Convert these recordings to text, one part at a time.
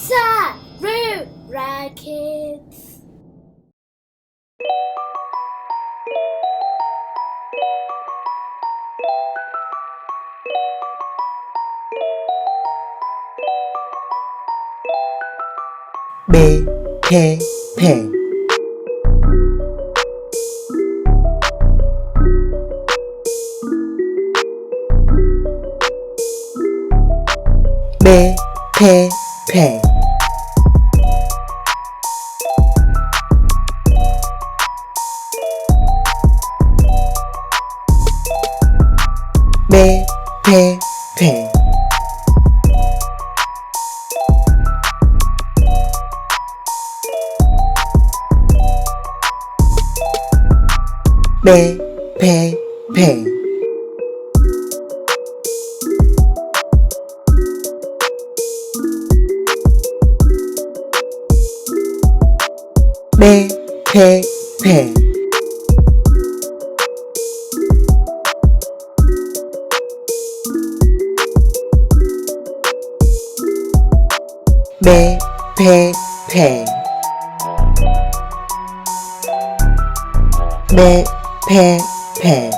Saru Rackets. B P P B P P B P P B P P B P P B P P B P P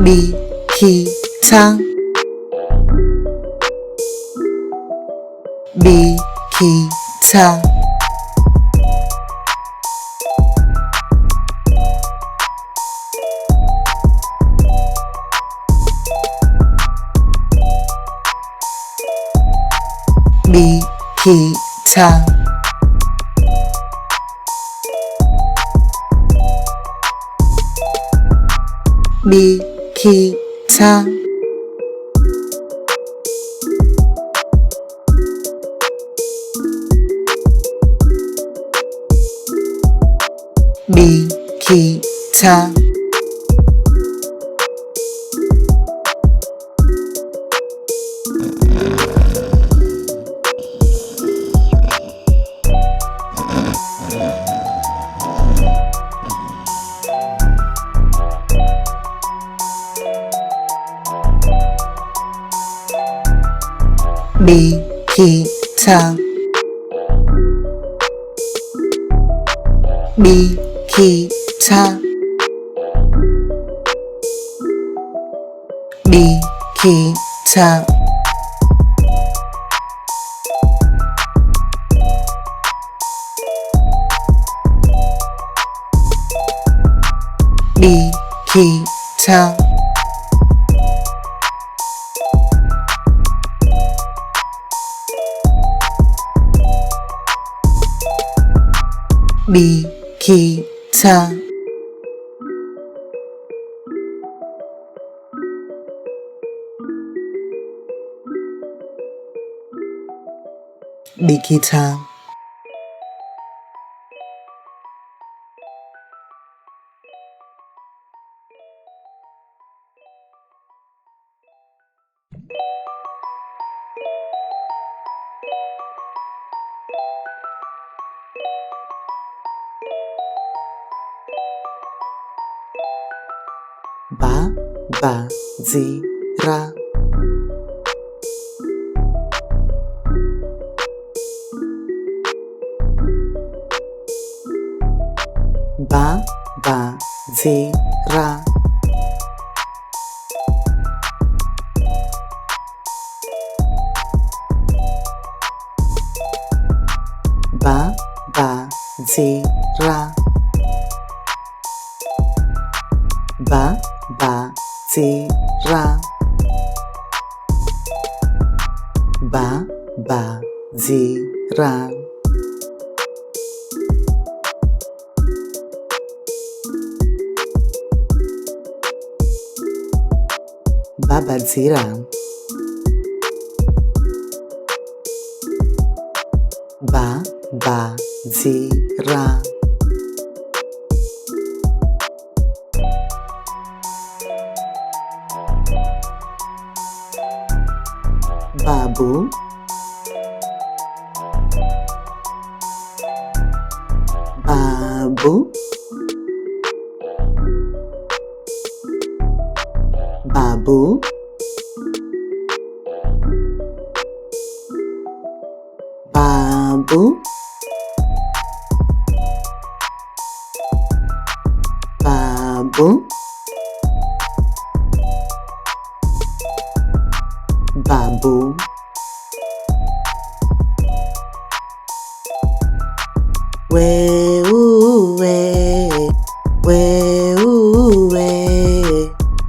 B 기차 B 기차 B 기차 B 기차 B 기차 B 기차 B 기차 B 기차 B 기차 B 기차 B 기차 바바지라 바바지라 바바지라 바바지라 바바지라 바바지라 바바지라 바부 바부 babu, babu, babu, babu.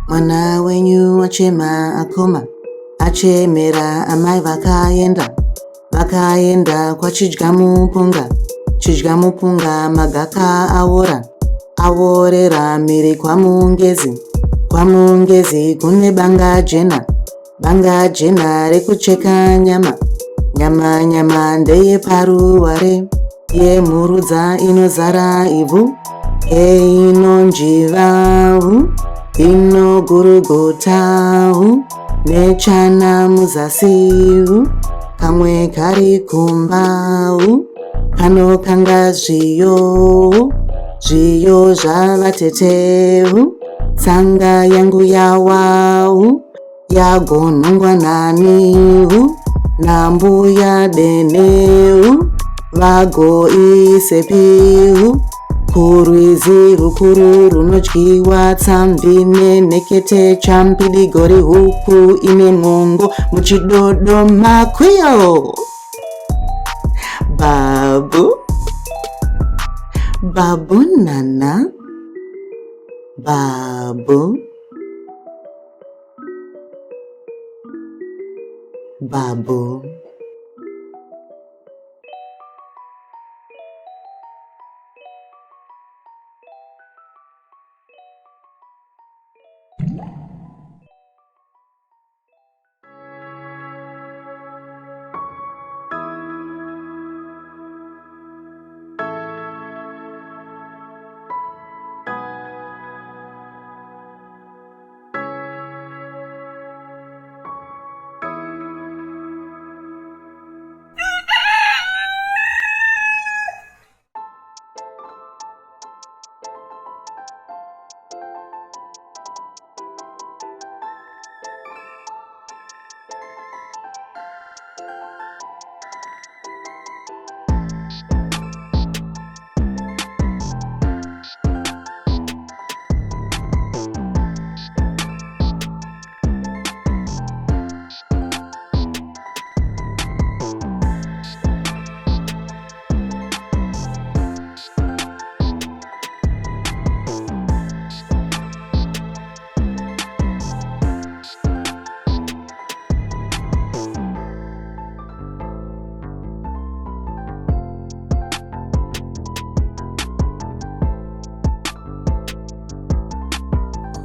Mwana wenyu wachema akoma, achemera amai vakaenda kwa chidyamupunga magaka aworera mhiri kwa mungezi kune banga jena rekucheka nyama ndeye paruware yemhurudza inozara ivhu inonjivahu inogurugotahu nechana muzasihu kamwe kari kumbahu kanokanga zviyo zvavatetehu tsanga yangu yawahu yagonhongwa nanihu nambuya benehu vagoisepihu kurwizi rukuru runodyiwa tsamvi nenhekete champidigori huku ine mwongo muchidodo makwiyo. Babu nana, babu, babu.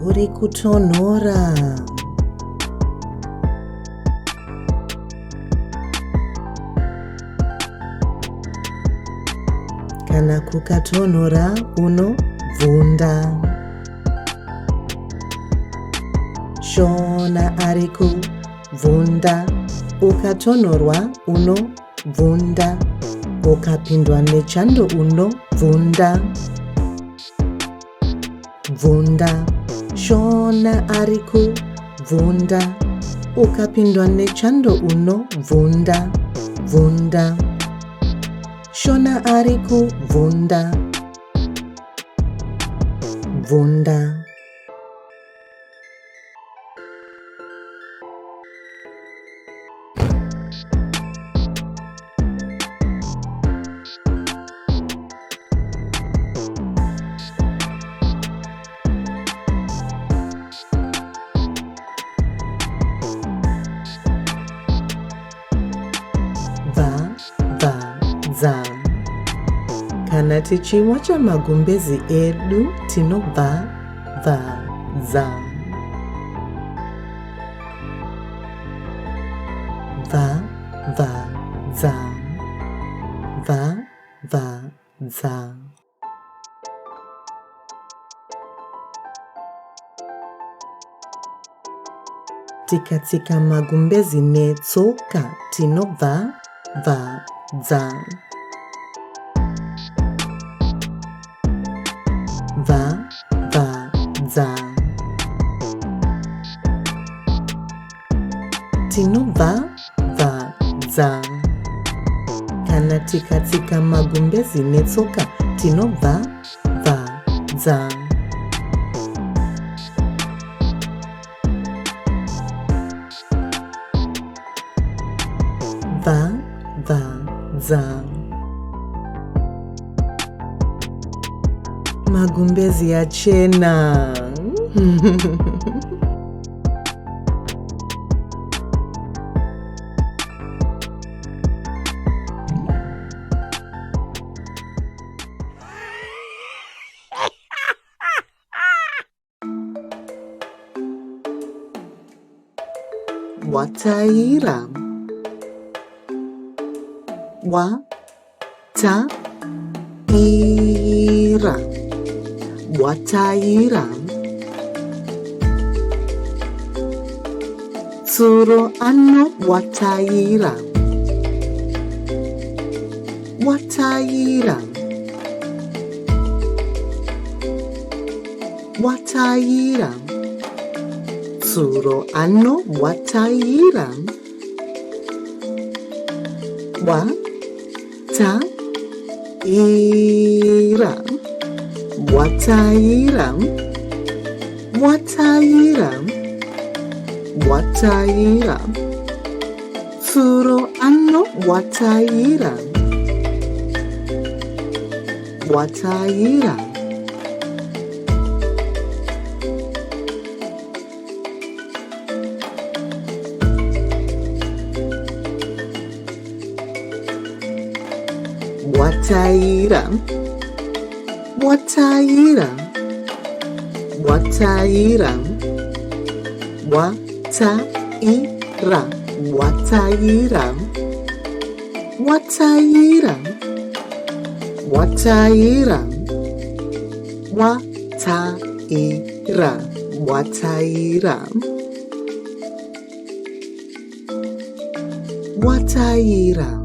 Kuri kutonhora. Kana kukatonhora unovhunda. Shona ari kuvhunda. Ukatonhorwa unovhunda. Ukapindwa nechando unovhunda. Vhunda. Shona ari kuvhunda. Ukapindwa nechando unovhunda. Vhunda. Shona ari kuvhunda. Vhunda. Za. Kana tichiwacha magumbezi edu tinobva za. Za. Za. Tikatsika magumbezi netsoka tinobva za. za. tinobva bvadza. Kana tikatsika magumbezi netsoka tinobva bvadza. Bvadza. Magumbezi achena. Wataira. Wataira. Wataira. Tsuro ano wataira. Wataira. Wataira. Tsuro ano wataira. Wataira. Wataira. Wataira. Wataira. Tsuro ano wataira. Wataira. Wataira. Wataira. Wataira. Wataira. Wataira. Wataira. Wataira. Wataira. Wataira. Wataira.